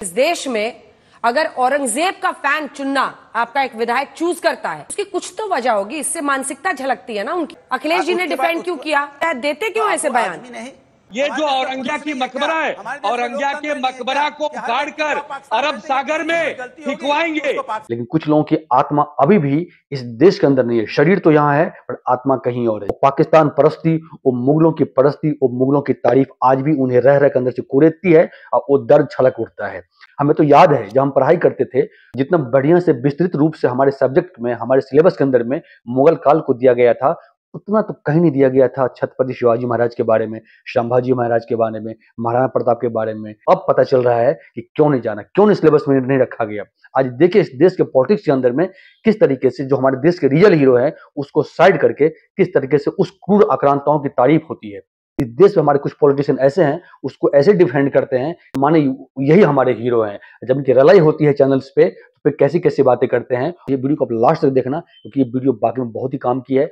इस देश में अगर औरंगजेब का फैन चुनना आपका एक विधायक चूज करता है, उसकी कुछ तो वजह होगी। इससे मानसिकता झलकती है ना उनकी। अखिलेश जी ने डिफेंड क्यों किया, देते क्यों ऐसे बयान? ये जो औरंगिया की मकबरा है, औरंगिया के मकबरा को उखाड़कर अरब सागर में फिकवाएंगे। लेकिन कुछ लोगों की आत्मा अभी भी इस देश के अंदर नहीं है। शरीर तो यहाँ है पर आत्मा कहीं और है। पाकिस्तान परस्ती, वो मुगलों की परस्ती, वो मुगलों की तारीफ आज भी उन्हें रह रह के अंदर से कुरेदती है और वो दर्द छलक उठता है। हमें तो याद है जब हम पढ़ाई करते थे, जितना बढ़िया से विस्तृत रूप से हमारे सब्जेक्ट में, हमारे सिलेबस के अंदर में मुगल काल को दिया गया था, उतना तो कहीं नहीं दिया गया था छत्रपति शिवाजी महाराज के बारे में, संभाजी महाराज के बारे में, महाराणा प्रताप के बारे में। अब पता चल रहा है कि क्यों नहीं जाना, क्यों नहीं सिलेबस में नहीं रखा गया। आज देखिए इस देश के पॉलिटिक्स के अंदर में किस तरीके से जो हमारे देश के रियल हीरो है उसको साइड करके किस तरीके से उस क्रूर आक्रांताओं की तारीफ होती है। इस देश में हमारे कुछ पॉलिटिशियन ऐसे हैं, उसको ऐसे डिफेंड करते हैं माने यही हमारे हीरो हैं। जब इनकी रलाई होती है चैनल्स पे तो फिर कैसी कैसी बातें करते हैं। ये वीडियो को आप लास्ट तक देखना क्योंकि ये वीडियो बाकी में बहुत ही काम की है।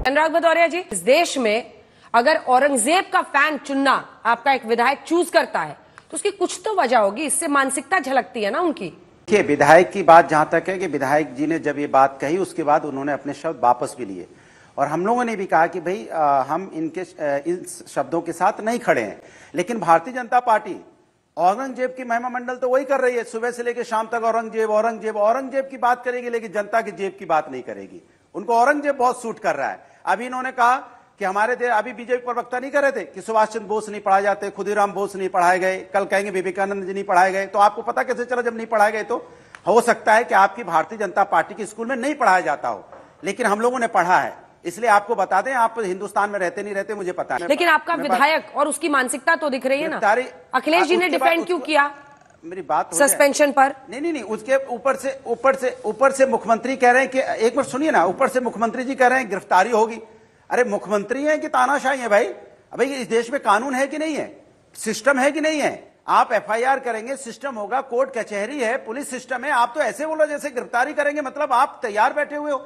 अनुराग भदौरिया जी, इस देश में अगर औरंगजेब का फैन चुनना आपका एक विधायक चूज करता है तो उसकी कुछ तो वजह होगी। इससे मानसिकता झलकती है ना उनकी। देखिए, विधायक की बात जहां तक है कि विधायक जी ने जब ये बात कही उसके बाद उन्होंने अपने शब्द वापस भी लिए और हम लोगों ने भी कहा कि भाई हम इन शब्दों के साथ नहीं खड़े हैं। लेकिन भारतीय जनता पार्टी औरंगजेब की महिमा मंडल तो वही कर रही है, सुबह से लेकर शाम तक औरंगजेब औरंगजेब औरंगजेब की बात करेगी, लेकिन जनता की जेब की बात नहीं करेगी। उनको औरंगजेब बहुत सूट कर रहा है। अभी इन्होंने कहा कि हमारे देश, अभी बीजेपी प्रवक्ता नहीं कर रहे थे कि सुभाष चंद्र बोस नहीं पढ़ाए जाते, खुदीराम बोस नहीं पढ़ाए गए, कल कहेंगे विवेकानंद जी नहीं पढ़ाए गए। तो आपको पता कैसे चला जब नहीं पढ़ाए गए? तो हो सकता है कि आपकी भारतीय जनता पार्टी के स्कूल में नहीं पढ़ाया जाता हो, लेकिन हम लोगों ने पढ़ा है, इसलिए आपको बता दें। आप हिंदुस्तान में रहते नहीं रहते मुझे पता है, लेकिन आपका विधायक और उसकी मानसिकता तो दिख रही है ना। अखिलेश जी ने डिफेंड क्यों किया मेरी बात सस्पेंशन पर? नहीं, उसके ऊपर से मुख्यमंत्री कह रहे हैं कि, एक मिनट सुनिए ना, ऊपर से मुख्यमंत्री जी कह रहे हैं गिरफ्तारी होगी। अरे मुख्यमंत्री हैं कि तानाशाही है भाई? भाई इस देश में कानून है कि नहीं है, सिस्टम है कि नहीं है? आप एफआईआर करेंगे, सिस्टम होगा, कोर्ट कचहरी है, पुलिस सिस्टम है। आप तो ऐसे बोलो जैसे गिरफ्तारी करेंगे मतलब आप तैयार बैठे हुए हो।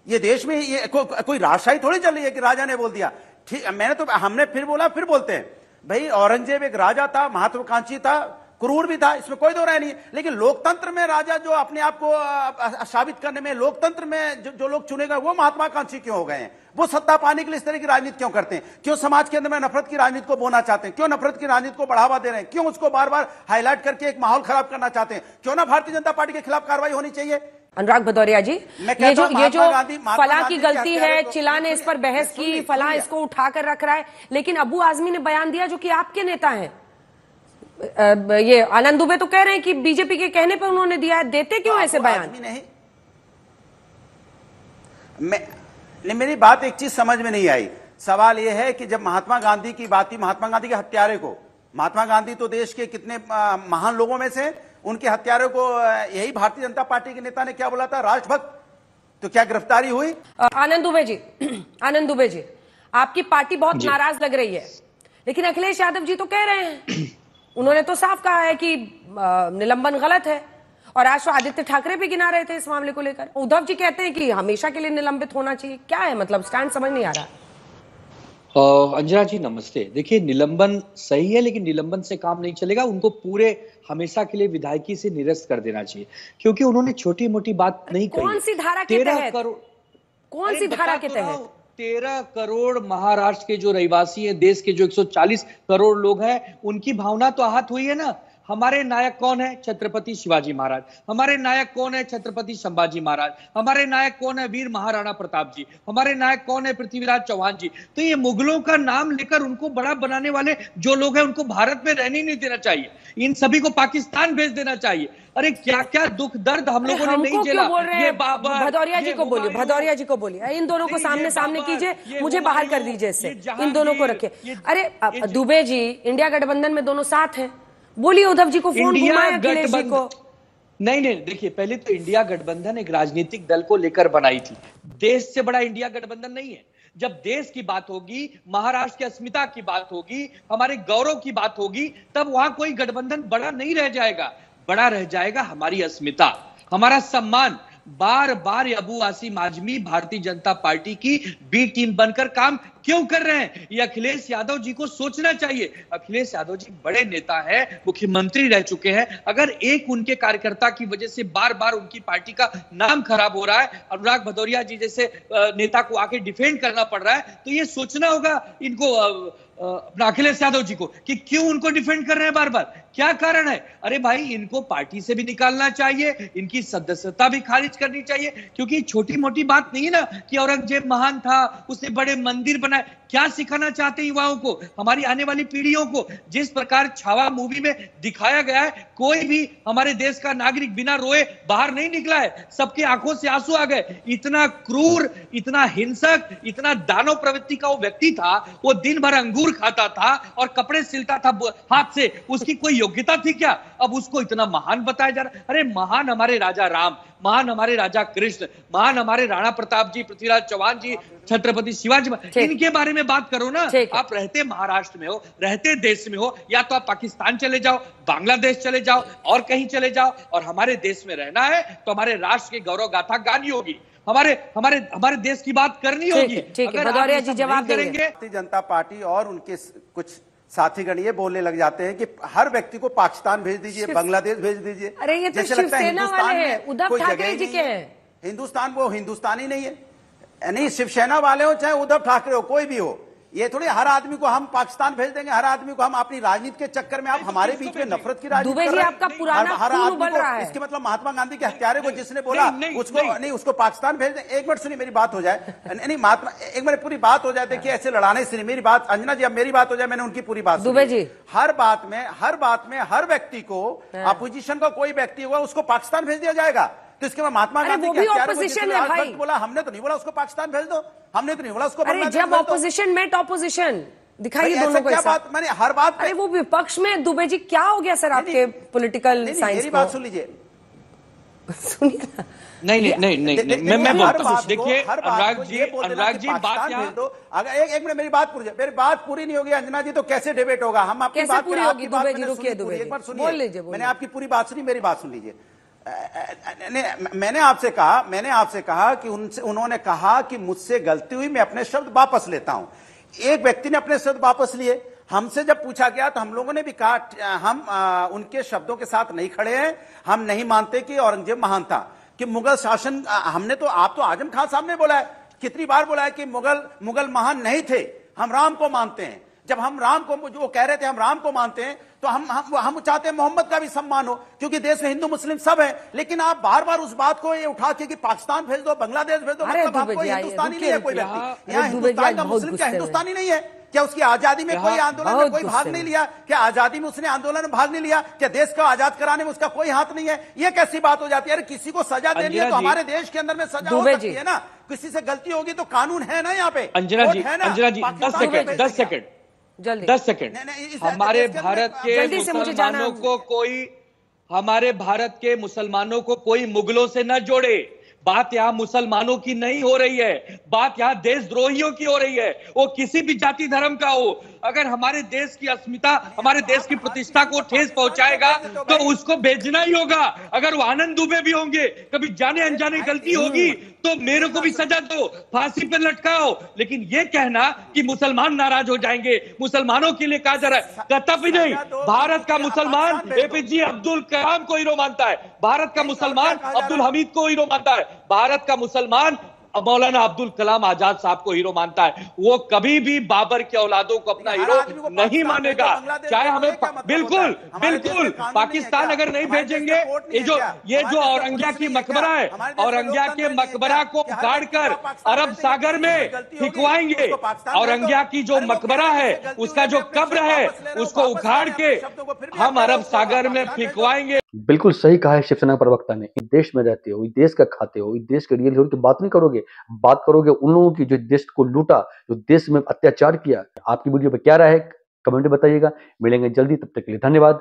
ये देश में ये कोई राजशाही थोड़ी चल रही है कि राजा ने बोल दिया। ठीक, हमने फिर बोला, फिर बोलते हैं भाई औरंगजेब एक राजा था, महत्वाकांक्षी था, क्रूर भी था, इसमें कोई दो राय नहीं। लेकिन लोकतंत्र में राजा जो अपने आप को साबित करने में, लोकतंत्र में जो लोग चुने गए वो महात्माकांक्षी क्यों हो गए हैं? वो सत्ता पाने के लिए इस तरह की राजनीति क्यों करते हैं? क्यों समाज के अंदर में नफरत की राजनीति को बोना चाहते हैं? क्यों नफरत की राजनीति को बढ़ावा दे रहे हैं? क्यों उसको बार बार हाईलाइट करके एक माहौल खराब करना चाहते हैं? क्यों ना भारतीय जनता पार्टी के खिलाफ कार्रवाई होनी चाहिए। अनुराग भदौरिया जी, ये जो फलां की गलती है, चिला ने इस पर बहस की, फलां इसको उठाकर रख रहा है, लेकिन अबू आजमी ने बयान दिया जो कि आपके नेता हैं। ये आनंद दुबे तो कह रहे हैं कि बीजेपी के कहने पर उन्होंने दिया है। देते क्यों ऐसे बयान? नहीं, मेरी बात एक चीज समझ में नहीं आई। सवाल यह है कि जब महात्मा गांधी की बात थी, महात्मा गांधी के हत्यारे को, महात्मा गांधी तो देश के कितने महान लोगों में से, उनके हत्यारे को यही भारतीय जनता पार्टी के नेता ने क्या बोला था? राष्ट्रभक्त। तो क्या गिरफ्तारी हुई? आनंद दुबे जी, आपकी पार्टी बहुत नाराज लग रही है, लेकिन अखिलेश यादव जी तो कह रहे हैं, उन्होंने तो साफ कहा है कि निलंबन गलत है। और आज तो आदित्य ठाकरे भी गिना रहे थे इस मामले को लेकर। उद्धव जी कहते हैं कि हमेशा के लिए निलंबित होना चाहिए। क्या है मतलब, स्टैंड समझ नहीं आ रहा। अंजना जी नमस्ते। देखिए, निलंबन सही है लेकिन निलंबन से काम नहीं चलेगा। उनको पूरे हमेशा के लिए विधायकी से निरस्त कर देना चाहिए, क्योंकि उन्होंने छोटी मोटी बात नहीं कही। कौन सी धारा के तहत? कौन सी धारा के तहत? 13 करोड़ महाराष्ट्र के जो रहवासी हैं, देश के जो 140 करोड़ लोग हैं, उनकी भावना तो आहत हुई है ना। हमारे नायक कौन है? छत्रपति शिवाजी महाराज। हमारे नायक कौन है? छत्रपति संभाजी महाराज। हमारे नायक कौन है? वीर महाराणा प्रताप जी। हमारे नायक कौन है? पृथ्वीराज चौहान जी। तो ये मुगलों का नाम लेकर उनको बड़ा बनाने वाले जो लोग हैं, उनको भारत में रहने नहीं देना चाहिए। इन सभी को पाकिस्तान भेज देना चाहिए। अरे क्या क्या दुख दर्द हम लोगों ने नहीं झेला। ये भदौरिया जी को बोलिए, इन दोनों को सामने कीजिए, मुझे बाहर कर दीजिए इससे, इन दोनों को रखिए। अरे दुबे जी, इंडिया गठबंधन में दोनों साथ हैं, बोलिए उद्धव जी को फोन घुमाएं अखिलेश जी को। नहीं, देखिए, पहले तो इंडिया गठबंधन एक राजनीतिक दल को लेकर बनाई थी। देश से बड़ा इंडिया गठबंधन नहीं है। जब देश की बात होगी, महाराष्ट्र की अस्मिता की बात होगी, हमारे गौरव की बात होगी, तब वहां कोई गठबंधन बड़ा नहीं रह जाएगा। बड़ा रह जाएगा हमारी अस्मिता, हमारा सम्मान, बार बार अबू आसिम आजमी भारतीय जनता पार्टी की बी टीम बनकर काम क्यों कर रहे हैं? ये अखिलेश यादव जी को सोचना चाहिए। अखिलेश यादव जी बड़े नेता है, मुख्यमंत्री रह चुके हैं। अगर एक उनके कार्यकर्ता की वजह से बार बार उनकी पार्टी का नाम खराब हो रहा है, अनुराग भदौरिया जी जैसे नेता को आके डिफेंड करना पड़ रहा है, तो ये सोचना होगा इनको, अपना अखिलेश यादव जी को, कि क्यों उनको डिफेंड कर रहे हैं बार बार, क्या कारण है? अरे भाई, इनको पार्टी से भी निकालना चाहिए, इनकी सदस्यता भी खारिज करनी चाहिए, क्योंकि छोटी मोटी बात नहीं है ना कि औरंगजेब महान था, उसने बड़े मंदिर बनाए। क्या सिखाना चाहते हैं युवाओं को, हमारी आने वाली पीढ़ियों को? जिस प्रकार छावा मूवी में दिखाया गया है, कोई भी हमारे देश का नागरिक बिना रोए बाहर नहीं निकला है, सबके आंखों से आंसू आ गए। इतना क्रूर, इतना हिंसक, इतना दानव प्रवृत्ति का वो व्यक्ति था। वो दिन भर अंगूर खाता था और कपड़े सिलता था हाथ से, उसकी कोई योग्यता थी क्या? अब उसको इतना महान बताया जा रहा है। अरे महान हमारे राजा राम, महान हमारे राजा कृष्ण, महान हमारे राणा प्रताप जी, पृथ्वीराज चौहान जी, छत्रपति शिवाजी, इनके बारे में बात करो ना। आप रहते महाराष्ट्र में हो, रहते देश में हो, या तो आप पाकिस्तान चले जाओ, बांग्लादेश चले जाओ, और कहीं चले जाओ, और हमारे देश में रहना है तो हमारे राष्ट्र की गौरव गाथा गानी होगी, हमारे देश की बात करनी होगी। अगर भदौरिया जी जवाब देंगे। भारतीय जनता पार्टी और उनके कुछ साथीगण ये बोलने लग जाते हैं कि हर व्यक्ति को पाकिस्तान भेज दीजिए, बांग्लादेश भेज दीजिए। अरे ये तो शिवसेना वाले हैं, उद्धव ठाकरे जी के हैं। हिंदुस्तान वो हिंदुस्तानी नहीं है, नहीं शिवसेना वाले हो चाहे उद्धव ठाकरे हो, कोई भी हो। ये थोड़ी हर आदमी को हम पाकिस्तान भेज देंगे, हर आदमी को हम अपनी राजनीति के चक्कर में आप हमारे बीच में नफरत की राजनीति दुबे जी आपका पुराना खून उबल रहा है। इसके मतलब महात्मा गांधी के हत्यारे को जिसने बोला उसको नहीं, उसको पाकिस्तान भेज दें। एक मिनट सुनिए, मेरी बात हो जाए। नहीं महात्मा, एक मिनट पूरी बात हो जाए। देखिए ऐसे लड़ाने से मेरी बात, अंजना जी अब मेरी बात हो जाए, मैंने उनकी पूरी बात दुबे जी। हर बात में हर व्यक्ति को, अपोजिशन का कोई व्यक्ति हुआ उसको पाकिस्तान भेज दिया जाएगा। तो इसके बाद महात्मा गांधी के हत्यारे को जिसने आज तक बोला, हमने तो नहीं बोला उसको पाकिस्तान भेज दो, हमने तो नहीं बोला उसको बांग्लादेश भेज दो। जब ऑपोजिशन मेट ऑपोजिशन दिखाइए दोनों को ऐसा। बात मैंने हर बात अरे वो विपक्ष में दुबे जी क्या हो गया सर आपके पॉलिटिकल साइंस? मेरी बात सुन लीजिए, सुनिए ना। नहीं, मैं बोलता हूं। देखिए अनुराग जी बात यहाँ, अगर एक मिनट मेरी बात पूरी नहीं होगी अंजना जी, तो कैसे डिबेट होगा? हम आपकी बात पूरी होगी? दुबे जी रुकिए, दुबे जी बोल लीजिए। मैंने आपकी पूरी बात सुनी, मेरी बात सुन लीजिए। मैंने आपसे कहा कि उन्होंने कहा कि मुझसे गलती हुई, मैं अपने शब्द वापस लेता हूं। एक व्यक्ति ने अपने शब्द वापस लिए, हमसे जब पूछा गया तो हम लोगों ने भी कहा हम उनके शब्दों के साथ नहीं खड़े हैं। हम नहीं मानते कि औरंगजेब महान था, कि मुगल शासन, हमने तो, आप तो आजम खान साहब ने बोला है, कितनी बार बोला है कि मुगल महान नहीं थे, हम राम को मानते हैं। जब हम राम को, जो कह रहे थे हम राम को मानते हैं, तो हम चाहते हैं मोहम्मद का भी सम्मान हो, क्योंकि देश में हिंदू मुस्लिम सब है। लेकिन आप बार बार उस बात को ये उठा के कि पाकिस्तान भेज दो, बांग्लादेश भेज दो, मतलब आपको हिंदुस्तानी नहीं है कोई व्यक्ति यहाँ, हिंदुस्तान का मुस्लिम क्या हिंदुस्तानी नहीं है क्या? उसकी आजादी में कोई आंदोलन में कोई भाग नहीं लिया क्या? आजादी में उसने आंदोलन में भाग नहीं लिया क्या? देश को आजाद कराने में उसका कोई हाथ नहीं है? ये कैसी बात हो जाती है? अरे किसी को सजा देनी है तो हमारे देश के अंदर में सजा हो सकती है ना, किसी से गलती होगी तो कानून है ना यहाँ पे। अंजना जी 10 सेकंड जल्दी 10 सेकंड। हमारे भारत के मुसलमानों को कोई मुगलों से न जोड़े। बात यहां मुसलमानों की नहीं हो रही है, बात यहां देशद्रोहियों की हो रही है, वो किसी भी जाति धर्म का हो। अगर हमारे देश की अस्मिता, हमारे देश की प्रतिष्ठा को ठेस पहुंचाएगा तो उसको भेजना ही होगा। अगर वो आनंद दुबे भी होंगे, कभी जाने अनजाने गलती होगी तो मेरे को भी सजा दो, फांसी पर लटकाओ। लेकिन ये कहना कि मुसलमान नाराज हो जाएंगे, मुसलमानों के लिए कहा जा रहा है, कतई नहीं। भारत का मुसलमान एपीजे अब्दुल कलाम को हीरो मानता है, भारत का मुसलमान अब्दुल हमीद को हीरो मानता है, भारत का मुसलमान मौलाना अब्दुल कलाम आजाद साहब को हीरो मानता है। वो कभी भी बाबर के औलादों को अपना हीरो नहीं मानेगा, चाहे हमें बिल्कुल पाकिस्तान अगर नहीं भेजेंगे। ये जो औरंगिया की मकबरा है, औरंगिया के मकबरा को उखाड़ कर अरब सागर में फिकवाएंगे। औरंगिया की जो मकबरा है, उसका जो कब्र है, उसको उखाड़ के हम अरब सागर में फिकवाएंगे। बिल्कुल सही कहा है शिवसेना प्रवक्ता ने। इस देश में रहते हो, इस देश का खाते हो, इस देश के रियल हीरो की बात नहीं करोगे, बात करोगे उन लोगों की जो देश को लूटा, जो देश में अत्याचार किया। आपकी वीडियो पे क्या राय है कमेंट में बताइएगा। मिलेंगे जल्दी, तब तक के लिए धन्यवाद।